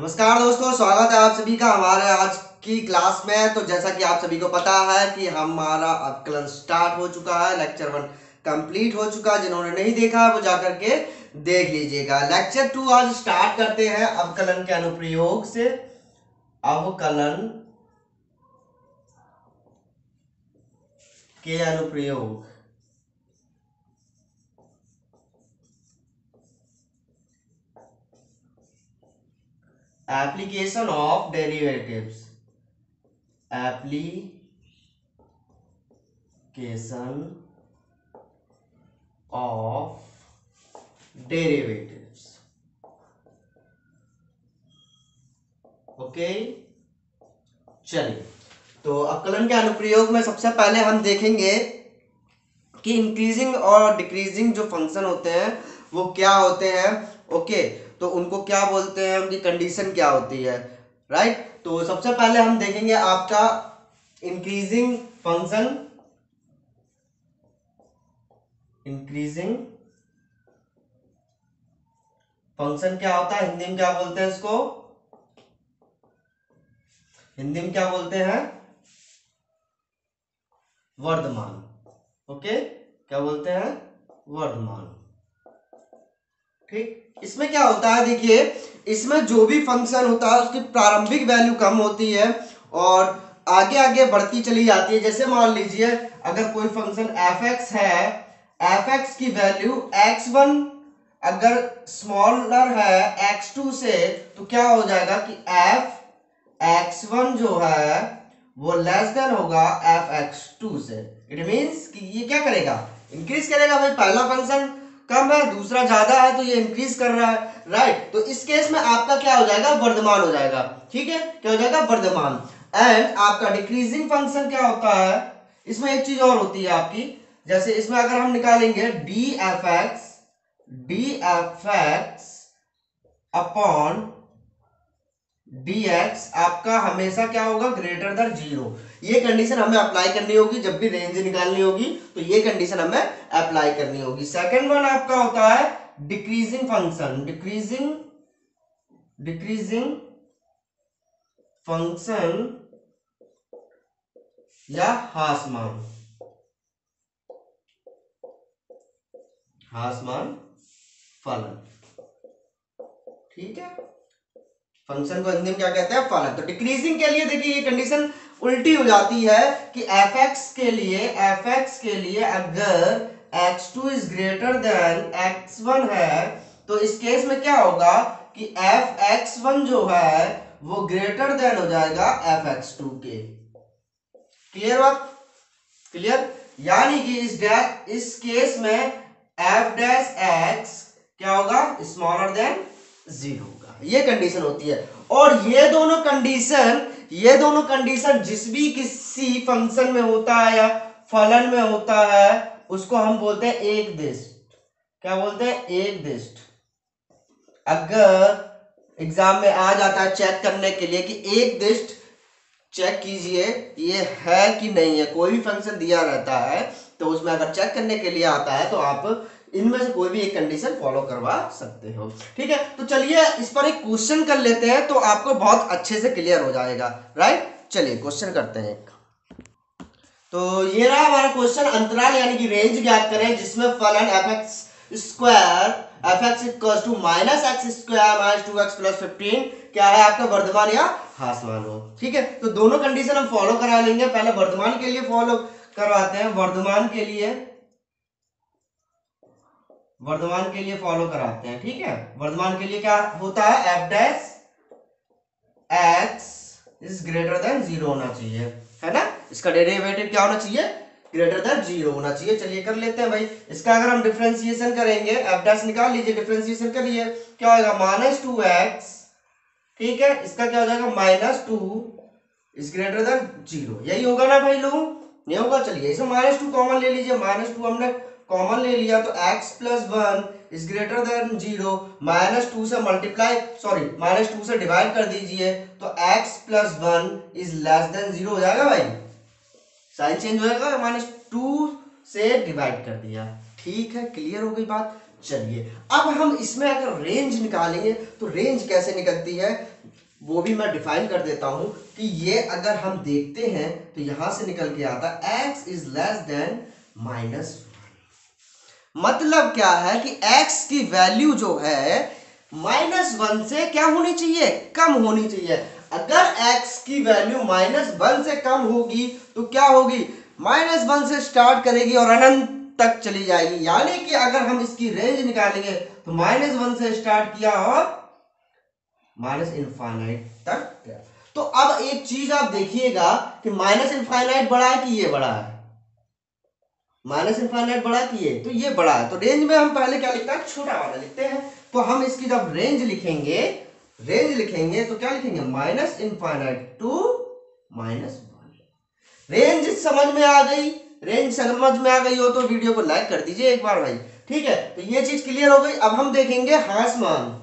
नमस्कार दोस्तों, स्वागत है आप सभी का हमारे आज की क्लास में। तो जैसा कि आप सभी को पता है कि हमारा अवकलन स्टार्ट हो चुका है, लेक्चर 1 कंप्लीट हो चुका है। जिन्होंने नहीं देखा है वो जाकर के देख लीजिएगा। लेक्चर 2 आज स्टार्ट करते हैं अवकलन के अनुप्रयोग से। अवकलन के अनुप्रयोग। Application of derivatives. Application of derivatives. Okay, चलिए। तो अवकलन के अनुप्रयोग में सबसे पहले हम देखेंगे कि इंक्रीजिंग और डिक्रीजिंग जो फंक्शन होते हैं वो क्या होते हैं। ओके, तो उनको क्या बोलते हैं, उनकी कंडीशन क्या होती है, राइट। तो सबसे पहले हम देखेंगे आपका इंक्रीजिंग फंक्शन। इंक्रीजिंग फंक्शन क्या होता है, हिंदी में क्या बोलते हैं इसको, हिंदी में क्या बोलते हैं, वर्धमान। ओके, क्या बोलते हैं, वर्धमान। ठीक, इसमें क्या होता है, देखिए इसमें जो भी फंक्शन होता है उसकी प्रारंभिक वैल्यू कम होती है और आगे आगे बढ़ती चली जाती है। जैसे मान लीजिए अगर कोई फंक्शन f(x) है, f(x) की वैल्यू x1 अगर स्मॉलर है x2 से, तो क्या हो जाएगा कि f(x1) जो है वो लेस देन होगा f(x2) से। इट मींस कि ये क्या करेगा, इंक्रीज करेगा। भाई पहला फंक्शन कम है, दूसरा ज्यादा है, तो ये इंक्रीज कर रहा है, राइट। तो इस केस में आपका क्या हो जाएगा, वर्धमान हो जाएगा। ठीक है, क्या हो जाएगा, वर्धमान। एंड आपका डिक्रीजिंग फंक्शन क्या होता है, इसमें एक चीज और होती है आपकी। जैसे इसमें अगर हम निकालेंगे dfx अपॉन dx, आपका हमेशा क्या होगा, ग्रेटर देन 0। ये कंडीशन हमें अप्लाई करनी होगी जब भी रेंज निकालनी होगी, तो ये कंडीशन हमें अप्लाई करनी होगी। सेकंड वन आपका होता है डिक्रीजिंग फंक्शन। डिक्रीजिंग फंक्शन या ह्रासमान फलन। ठीक है, फंक्शन को हिंदी में क्या कहते हैं, फलन। तो डिक्रीजिंग के लिए देखिए ये कंडीशन उल्टी हो जाती है कि fx के लिए अगर x2 is greater than x1 है, तो इस केस में क्या होगा कि fx1 जो है वो ग्रेटर देन हो जाएगा fx2 के। क्लियर बात, क्लियर। यानी कि इस केस में f' क्या होगा, स्मॉलर देन 0 होगा। ये कंडीशन होती है। और ये दोनों कंडीशन जिस भी किसी फंक्शन में होता है या फलन में होता है उसको हम बोलते हैं एकदिष्ट। क्या बोलते हैं, एकदिष्ट। अगर एग्जाम में आ जाता है चेक करने के लिए कि एकदिष्ट चेक कीजिए ये है कि नहीं है, कोई भी फंक्शन दिया रहता है तो उसमें अगर चेक करने के लिए आता है तो आप इनमें से कोई भी एक कंडीशन फॉलो करवा सकते हो। ठीक है, तो चलिए इस पर एक क्वेश्चन कर लेते हैं तो आपको बहुत अच्छे से क्लियर हो जाएगा, राइट। चलिए क्वेश्चन करते हैं। तो ये रहा हमारा क्वेश्चन, अंतराल यानी कि रेंज ज्ञात करें जिसमें फलन fx square fx equals to minus x square minus 2x plus 15 क्या है आपका, वर्धमान या ह्रासमान हो। ठीक है, तो दोनों कंडीशन हम फॉलो करा लेंगे। पहले वर्धमान के लिए फॉलो करवाते हैं, वर्धमान के लिए फॉलो कराते हैं। ठीक है, वर्धमान के लिए क्या होता है, f' इज ग्रेटर देन 0 होना चाहिए, है ना। इसका डेरिवेटिव क्या होना चाहिए, ग्रेटर देन 0 होना चाहिए। चलिए कर लेते हैं भाई। इसका अगर हम डिफरेंशिएशन करेंगे, f' निकाल लीजिए, डिफरेंशिएशन करिए, क्या होगा, माइनस 2x। ठीक है, इसका क्या हो जाएगा, माइनस 2 इज ग्रेटर देन 0। यही होगा ना भाई लोग, नहीं होगा। चलिए इसमें माइनस 2 कॉमन ले लीजिए, माइनस 2 हमने कॉमन ले लिया तो x plus 1 is greater than 0। Minus 2 से माइनस 2 से डिवाइड कर दीजिए तो x plus 1 is less than 0 हो जाएगा भाई। साइन चेंज हो जाएगा, माइनस 2 से डिवाइड कर दिया। ठीक है, क्लियर हो गई बात। चलिए अब हम इसमें अगर रेंज निकालेंगे तो रेंज कैसे निकलती है वो भी मैं डिफाइन कर देता हूं कि ये अगर हम देखते हैं तो यहां से निकल के आता x इज लेस देन -1। मतलब क्या है कि x की वैल्यू जो है -1 से क्या होनी चाहिए, कम होनी चाहिए। अगर x की वैल्यू -1 से कम होगी तो क्या होगी, -1 से स्टार्ट करेगी और अनंत तक चली जाएगी। यानी कि अगर हम इसकी रेंज निकालेंगे तो -1 से स्टार्ट किया और -इनफाइनाइट तक गया। तो अब एक चीज आप देखिएगा कि -इनफाइनाइट बड़ा है कि ये बड़ा है, -इनफाइनाइट बड़ा कि ये, तो ये बड़ा है। तो रेंज में हम पहले क्या लिखते हैं, छोटा वाला लिखते हैं। तो हम इसकी जब रेंज लिखेंगे तो क्या लिखेंगे, -इनफाइनाइट टू -1। रेंज समझ में आ गई, रेंज समझ में आ गई हो तो वीडियो को लाइक कर दीजिए एक बार भाई, ठीक है। तो ये चीज क्लियर हो गई। अब हम देखेंगे हासमान,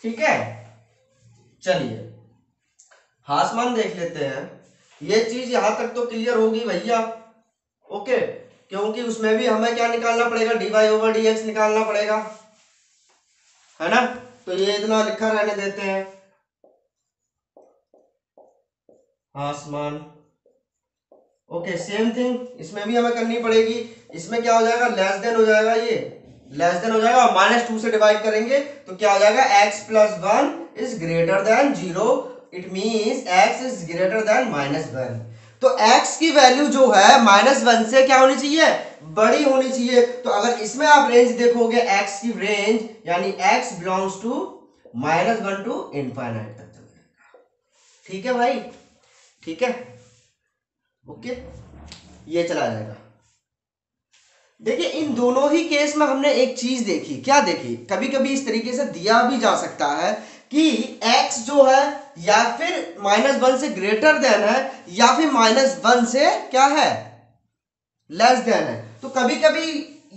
ठीक है। चलिए हासमान देख लेते हैं। ये चीज यहां तक तो क्लियर होगी भैया, ओके, क्योंकि उसमें भी हमें क्या निकालना पड़ेगा, dy/dx निकालना पड़ेगा, है ना। तो ये इतना लिखा रहने देते हैं, आसमान, ओके। सेम थिंग इसमें भी हमें करनी पड़ेगी। इसमें क्या हो जाएगा, लेस देन हो जाएगा, ये लेस देन हो जाएगा और -2 से डिवाइड करेंगे तो क्या हो जाएगा, x + 1 is greater than 0। It means x is greater than -1। तो x की वैल्यू जो है -1 से क्या होनी चाहिए, बड़ी होनी चाहिए। तो अगर इसमें आप रेंज देखोगे, x की रेंज यानी x belongs to -1 to infinite तक चल जाएगा। ठीक है भाई, ठीक है, ओके, ये चला जाएगा। देखिए इन दोनों ही केस में हमने एक चीज देखी, क्या देखी, कभी कभी इस तरीके से दिया भी जा सकता है कि x जो है या फिर -1 से ग्रेटर देन है या फिर -1 से क्या है, लेस देन है। तो कभी कभी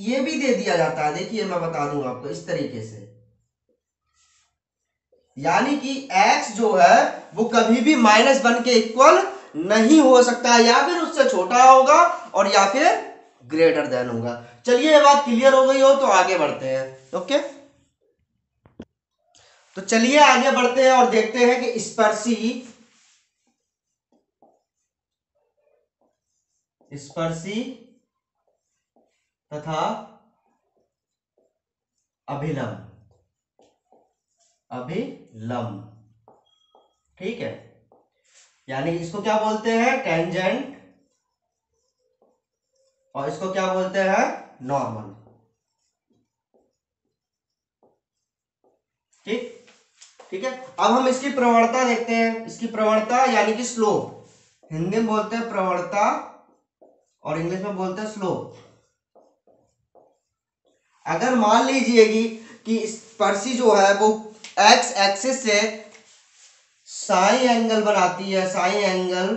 ये भी दे दिया जाता है, देखिए मैं बता दूं आपको इस तरीके से, यानी कि x जो है वो कभी भी -1 के इक्वल नहीं हो सकता, या फिर उससे छोटा होगा और या फिर ग्रेटर देन होगा। चलिए ये बात क्लियर हो गई हो तो आगे बढ़ते हैं, ओके। तो चलिए आगे बढ़ते हैं और देखते हैं कि स्पर्शी तथा अभिलंब, ठीक है, यानी इसको क्या बोलते हैं, टेंजेंट, और इसको क्या बोलते हैं, नॉर्मल, ठीक, ठीक है। अब हम इसकी प्रवणता देखते हैं। इसकी प्रवणता यानी कि स्लोप, हिंदी में बोलते हैं प्रवणता और इंग्लिश में बोलते हैं स्लोप। अगर मान लीजिएगी कि स्पर्शी जो है वो x एक्सिस से साइन एंगल बनाती है, साइन एंगल,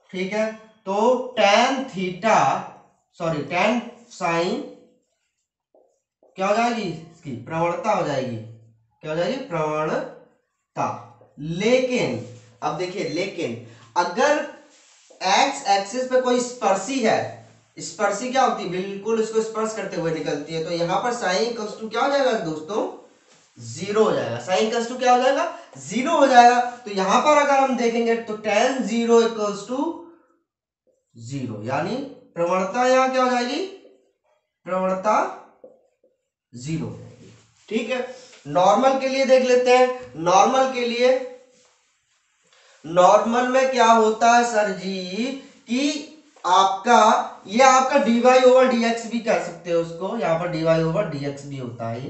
ठीक है, तो tan साइन क्या हो जाएगी, इसकी प्रवणता हो जाएगी, क्या हो जाएगी, प्रवणता। लेकिन अब देखिए, लेकिन अगर x एक्सिस पे कोई स्पर्शी है, स्पर्शी क्या होती है, बिल्कुल इसको स्पर्श करते हुए निकलती है, तो यहां पर साइन इक्वल्स टू क्या हो जाएगा दोस्तों, 0 हो जाएगा। साइन इक्वल्स टू क्या हो जाएगा, 0 हो जाएगा। तो यहां पर अगर हम देखेंगे तो tan 0 इक्वल्स टू 0, यानी प्रवणता यहां क्या हो जाएगी, प्रवणता 0 हो जाएगी, ठीक है। नॉर्मल के लिए देख लेते हैं। नॉर्मल के लिए, नॉर्मल में क्या होता है सर जी कि आपका ये आपका dy/dx भी कह सकते हो उसको, यहां पर dy/dx भी होता है ये,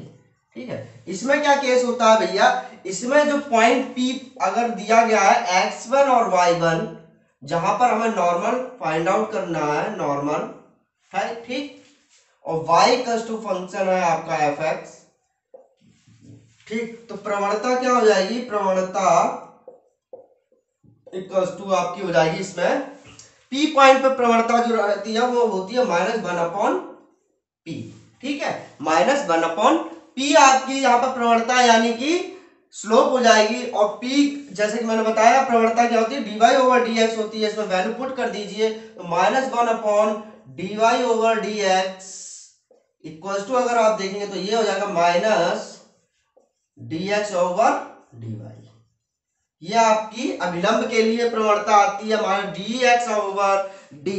ठीक है। इसमें क्या केस होता है भैया, इसमें जो पॉइंट P अगर दिया गया है x1 और y1, जहां पर हमें नॉर्मल फाइंड आउट करना है, नॉर्मल है, ठीक, और y इक्वल्स टू फंक्शन है आपका fx, ठीक। तो प्रवणता क्या हो जाएगी, प्रवणता इक्वल्स टू आपकी हो जाएगी, इसमें P पॉइंट पे प्रवणता जो रहती है वो होती है -1/p, ठीक है, -1/p आपकी यहाँ पर प्रवणता यानी कि स्लोप हो जाएगी। और P जैसे कि मैंने बताया प्रवणता क्या होती है, dy/dx होती है, इसमें वैल्यू पुट कर दीजिए, तो -1/dy/dx इक्वल टू अगर आप देखेंगे तो ये हो जाएगा माइनस dx ओवर dy। ये आपकी अभिलंब के लिए प्रवणता आती है हमारा dx ओवर dy।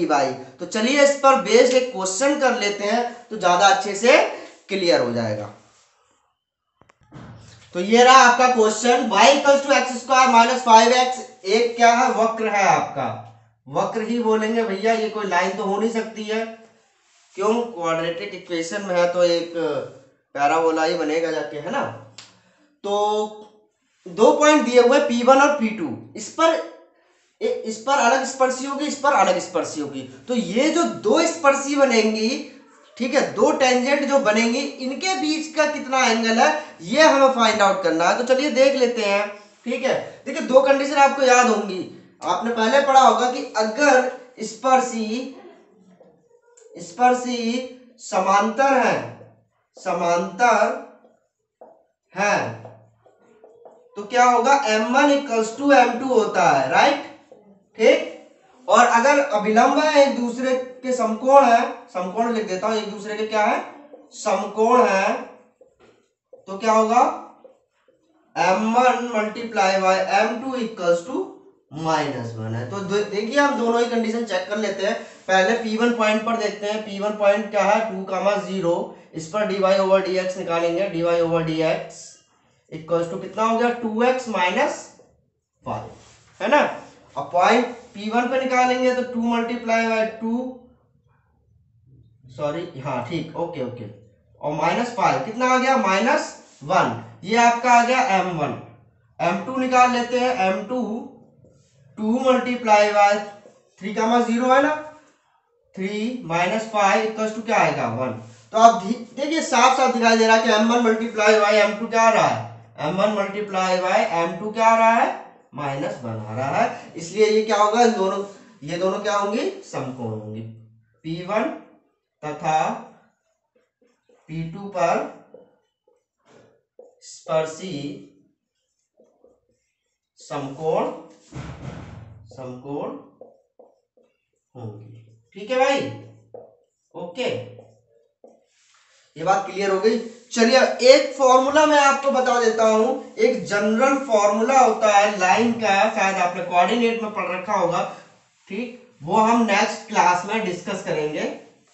तो चलिए इस पर बेस्ड एक क्वेश्चन कर लेते हैं तो ज्यादा अच्छे से क्लियर हो जाएगा। तो ये रहा आपका question, y equals to x square minus 5x। एक क्या है, वक्र है आपका, वक्र ही बोलेंगे भैया, ये कोई लाइन तो हो नहीं सकती है, क्यों, क्वाड्रेटिक इक्वेशन में है तो एक पैराबोला ही बनेगा जाके, है ना। तो 2 पॉइंट दिए हुए P1 और P2, इस पर अलग स्पर्शी होगी, इस पर अलग स्पर्शी होगी। तो ये जो दो स्पर्शी बनेंगी, ठीक है, दो टेंजेंट जो बनेंगी, इनके बीच का कितना एंगल है ये हमें फाइंड आउट करना है। तो चलिए देख लेते हैं, ठीक है। देखिए दो कंडीशन आपको याद होंगी, आपने पहले पढ़ा होगा कि अगर स्पर्शी समांतर है तो क्या होगा, m1 इक्वल्स टू m2 होता है, राइट, ठीक। और अगर अभिलंब है, एक दूसरे के समकोण है, समकोण लिख देता हूं, एक दूसरे के क्या है, समकोण है, तो क्या होगा, m1 multiply by m2 equals to -1 है। तो देखिए हम दोनों ही कंडीशन चेक कर लेते हैं। पहले P1 पॉइंट पर देखते हैं, P1 पॉइंट क्या है, 2,0, इस पर dy ओवर dx निकालेंगे, dy over dx equals to कितना हो गया, 2x माइनस 5, है ना। अब पॉइंट P1 पे निकालेंगे तो 2 मल्टीप्लाई बाय 2, सॉरी, हाँ ठीक, ओके, और -5 कितना आ गया, -1, ये आपका आ गया m1। m2 निकाल लेते हैं, m2 2 मल्टीप्लाई बाय 3,0 है ना, 3 -5 इक्वल्स टू क्या आएगा, 1। तो आप देखिए साफ साफ दिखाई दे रहा है कि m1 मल्टीप्लाई बाय m2 क्या आ रहा है, m1 मल्टीप्लाई बाय m2 क्या आ रहा है, -1 आ रहा है। इसलिए ये क्या होगा, ये दोनों क्या होंगी, समकोण होंगी। P1 तथा P2 पर स्पर्शी समकोण होंगी, ठीक है भाई, ओके, ये बात क्लियर हो गई। चलिए एक फॉर्मूला मैं आपको बता देता हूं, एक जनरल फॉर्मूला होता है लाइन का, शायद आपने कोऑर्डिनेट में पढ़ रखा होगा, ठीक, वो हम नेक्स्ट क्लास में डिस्कस करेंगे,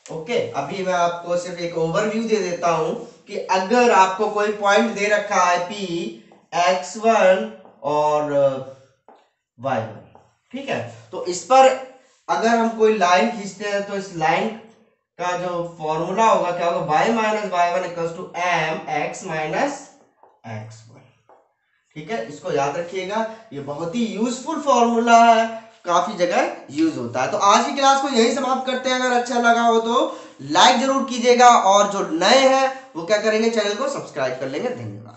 ओके। अभी मैं आपको सिर्फ एक ओवरव्यू दे देता हूं कि अगर आपको कोई पॉइंट दे रखा है P, x1 और y1, ठीक है, तो इस पर अगर हम कोई लाइन खींचते हैं तो इस लाइन का जो फॉर्मूला होगा क्या होगा, y minus y1 equals to mx minus x1, ठीक है, इसको याद रखिएगा, ये बहुत ही यूजफुल फॉर्मूला है, काफी जगह यूज होता है। तो आज की क्लास को यही समाप्त करते हैं। अगर अच्छा लगा हो तो लाइक जरूर कीजिएगा, और जो नए हैं वो क्या करेंगे, चैनल को सब्सक्राइब कर लेंगे। धन्यवाद।